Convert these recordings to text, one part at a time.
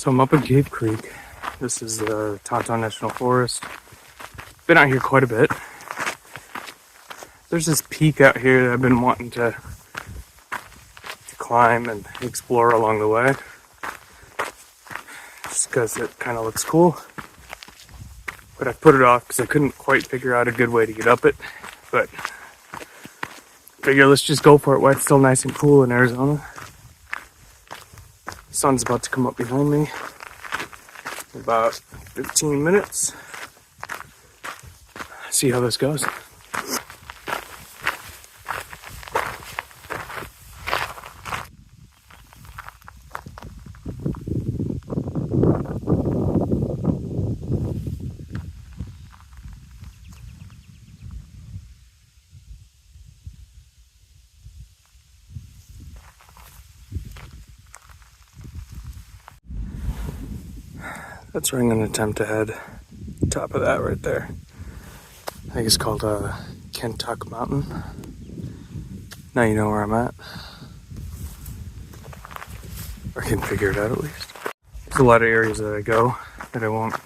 So I'm up in Cave Creek. This is the Tauntaun National Forest. Been out here quite a bit. There's this peak out here that I've been wanting to climb and explore along the way. Just because it kind of looks cool. But I put it off because I couldn't quite figure out a good way to get up it. But figure let's just go for it while it's still nice and cool in Arizona. The sun's about to come up behind me in about 15 minutes. See how this goes. That's where I'm going to attempt to head. Top of that right there. I think it's called Kentuck Mountain. Now you know where I'm at. Or I can figure it out at least. There's a lot of areas that I go that I won't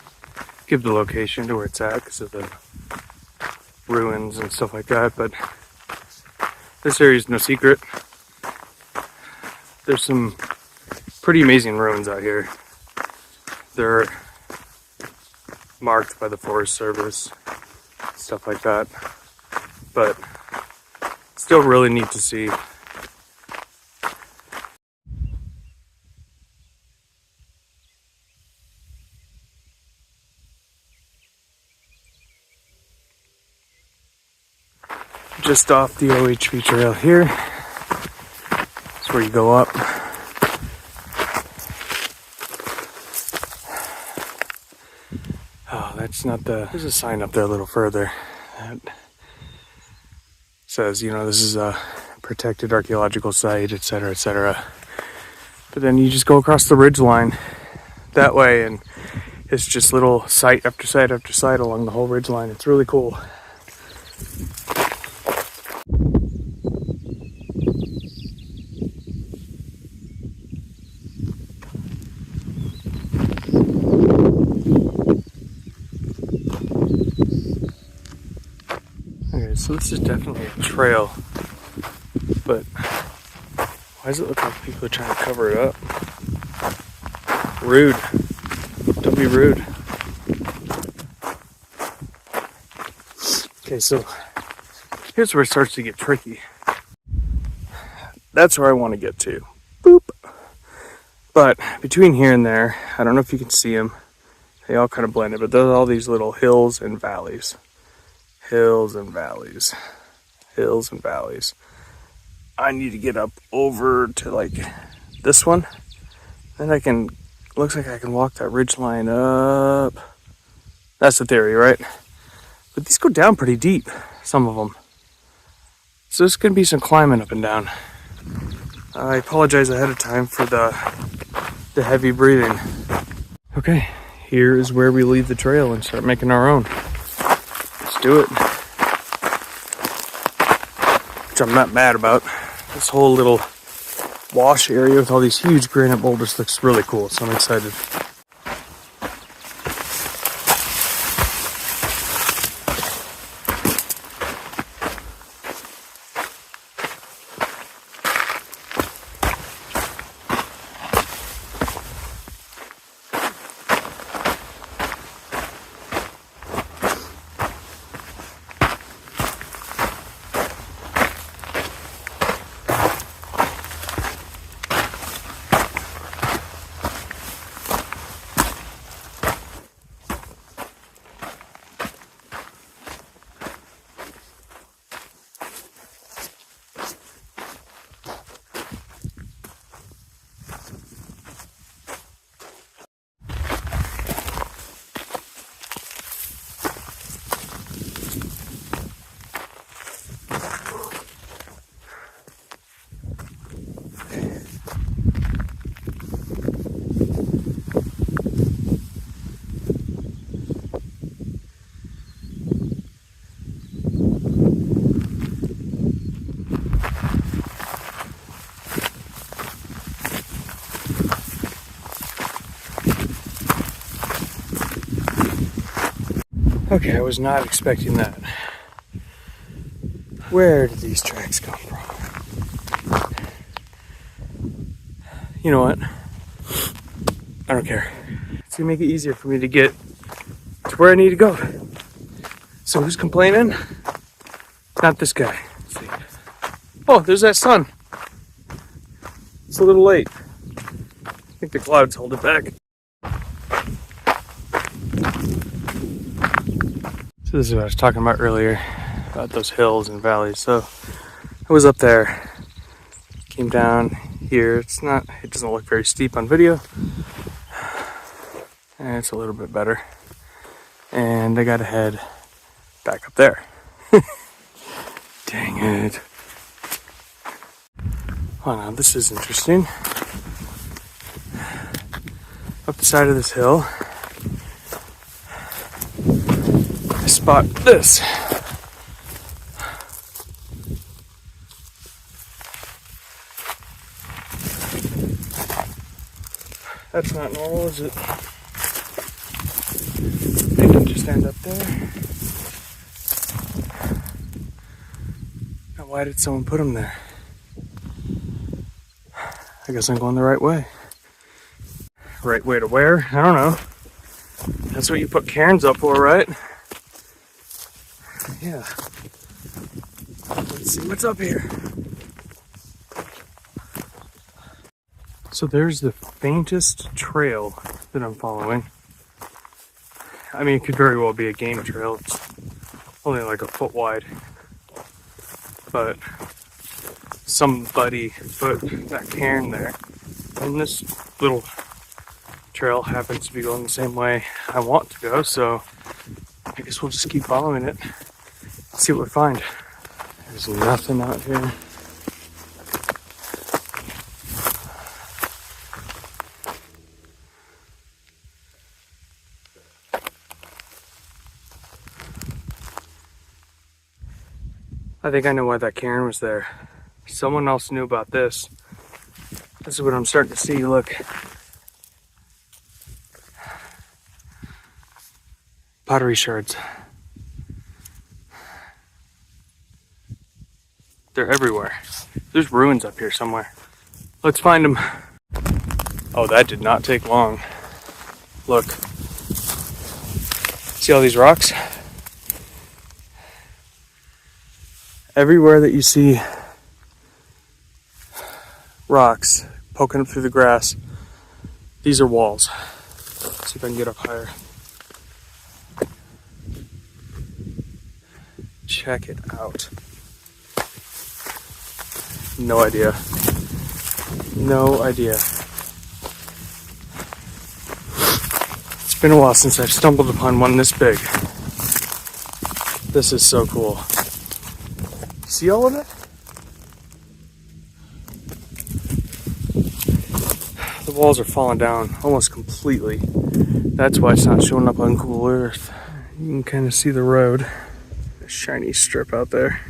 give the location to where it's at because of the ruins and stuff like that, but this area is no secret. There's some pretty amazing ruins out here. They're marked by the Forest Service, stuff like that, but still really neat to see. Just off the OHV trail here. That's where you go up. Oh, that's not the... There's a sign up there a little further that says, you know, this is a protected archaeological site, etc., etc. But then you just go across the ridge line that way, and it's just little site after site after site along the whole ridge line. It's really cool. Okay, so this is definitely a trail, but why does it look like people are trying to cover it up? Rude. Don't be rude. Okay, so here's where it starts to get tricky. That's where I want to get to. Boop. But between here and there, I don't know if you can see them. They all kind of blend it, but there's all these little hills and valleys. Hills and valleys. Hills and valleys. I need to get up over to like this one. Then I can, looks like I can walk that ridge line up. That's the theory, right? But these go down pretty deep, some of them. So there's going to be some climbing up and down. I apologize ahead of time for the heavy breathing. Okay, here is where we leave the trail and start making our own. Let's do it. Which I'm not mad about. This whole little wash area with all these huge granite boulders looks really cool, so I'm excited. Okay, I was not expecting that. Where did these tracks come from? You know what? I don't care. It's gonna make it easier for me to get to where I need to go. So who's complaining? Not this guy. Let's see. Oh, there's that sun. It's a little late. I think the clouds hold it back. So this is what I was talking about earlier, about those hills and valleys. So I was up there, came down here. It doesn't look very steep on video. And it's a little bit better. And I gotta head back up there. Dang it. Oh, now this is interesting. Up the side of this hill, I spot this. That's not normal, is it? They can just end up there. Now, why did someone put them there? I guess I'm going the right way. Right way to where? I don't know. That's what you put cairns up for, right? Yeah. Let's see what's up here. So there's the faintest trail that I'm following. I mean, it could very well be a game trail. It's only like a foot wide. But somebody put that cairn there. And this little trail happens to be going the same way I want to go, so I guess we'll just keep following it. See what we find. There's nothing out here. I think I know why that cairn was there. Someone else knew about this. This is what I'm starting to see, look. Pottery shards. They're everywhere. There's ruins up here somewhere. Let's find them. Oh, that did not take long. Look. See all these rocks? Everywhere that you see rocks poking up through the grass, these are walls. Let's see if I can get up higher. Check it out. No idea. No idea. It's been a while since I've stumbled upon one this big. This is so cool. See all of it? The walls are falling down almost completely. That's why it's not showing up on Google Earth. You can kind of see the road. A shiny strip out there.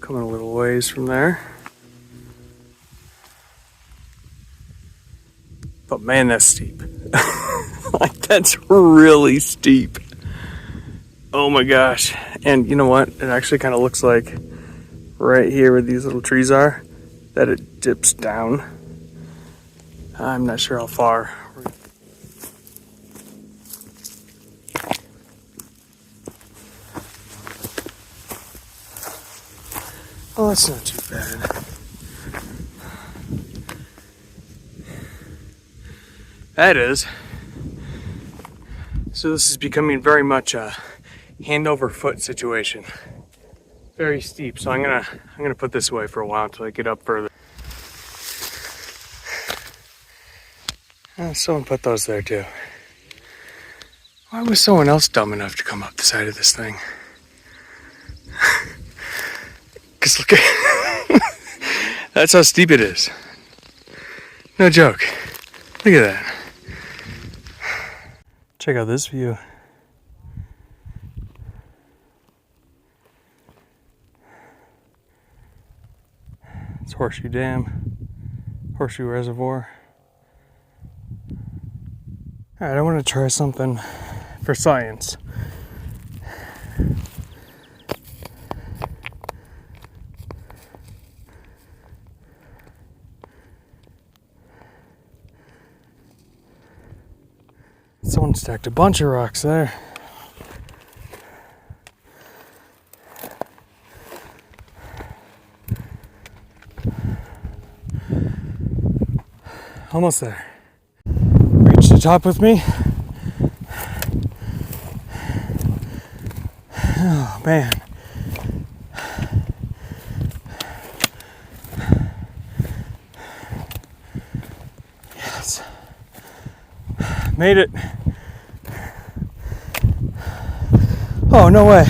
Coming a little ways from there. But man, that's steep. Like, that's really steep. Oh my gosh. And you know what? It actually kind of looks like right here where these little trees are, that it dips down. I'm not sure how far. Oh, that's not too bad. That is. So this is becoming very much a hand over foot situation. Very steep. So I'm gonna put this away for a while until I get up further. Someone put those there too. Why was someone else dumb enough to come up the side of this thing? Cause look at that's how steep it is. No joke. Look at that. Check out this view. It's Horseshoe Dam, Horseshoe Reservoir. All right, I want to try something for science. Someone stacked a bunch of rocks there. Almost there. Reach the top with me. Oh man. Yes. Made it. Oh, no way.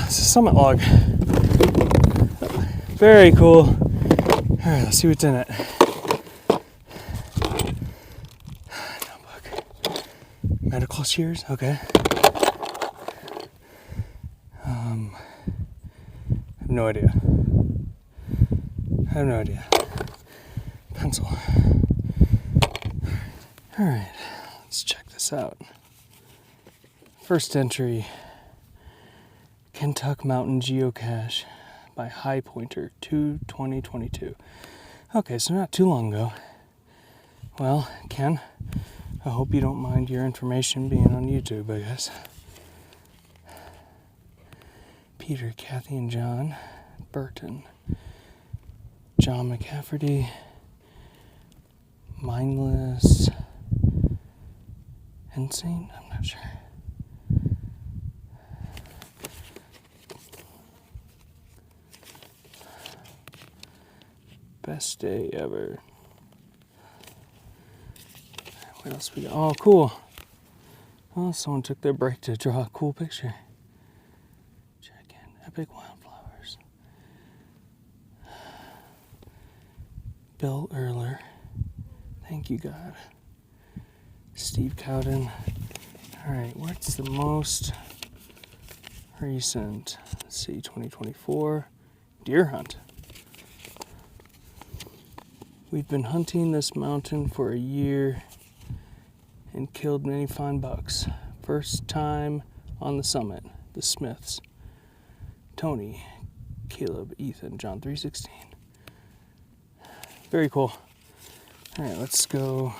It's a summit log. Very cool. All right, let's see what's in it. Notebook. Medical shears, okay. I have no idea. Pencil. All right, let's check this out. First entry, Kentuck Mountain Geocache by High Pointer 2/2022. Okay, so not too long ago. Well, Ken, I hope you don't mind your information being on YouTube, I guess. Peter, Kathy, and John Burton. John McCafferty. Mindless. Insane? I'm not sure. Best day ever. What else we got? Oh, cool. Oh, someone took their break to draw a cool picture. Check in. Epic wildflowers. Bill Erler. Thank you, God. Steve Cowden. All right, what's the most recent? Let's see, 2024. Deer hunt. We've been hunting this mountain for a year and killed many fine bucks. First time on the summit, the Smiths. Tony, Caleb, Ethan, John 3:16. Very cool. All right, let's go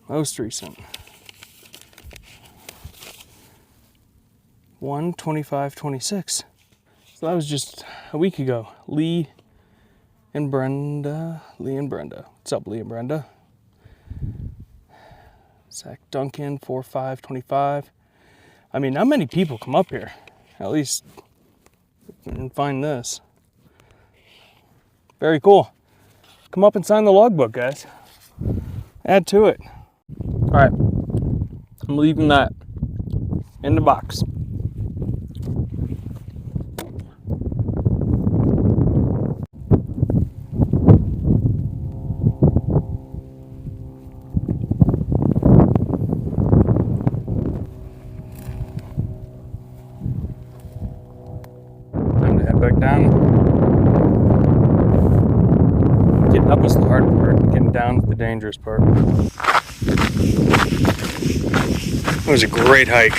most recent. 1/25/26. So that was just a week ago. Lee and Brenda. What's up, Lee and Brenda? Zach Duncan, 4/5/25. I mean, not many people come up here, at least, and find this. Very cool. Come up and sign the logbook, guys. Add to it. All right, I'm leaving that in the box. Time to head back down. Getting up was the hard part. Getting down is the dangerous part. It was a great hike.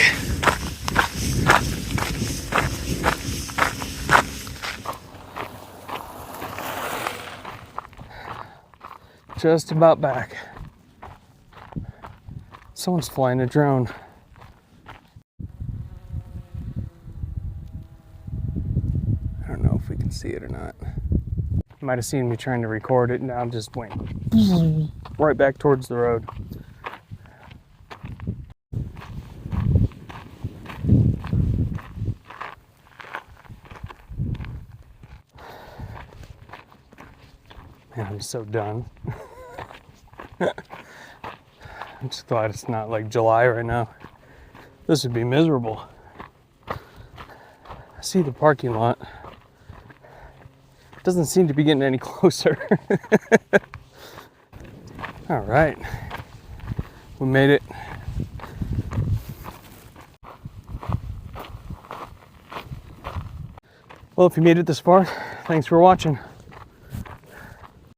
Just about back. Someone's flying a drone. I don't know if we can see it or not. You might have seen me trying to record it and now just went right back towards the road. Man, I'm so done. I'm just glad it's not like July right now. This would be miserable. I see the parking lot. Doesn't seem to be getting any closer. All right, we made it. Well, if you made it this far, thanks for watching.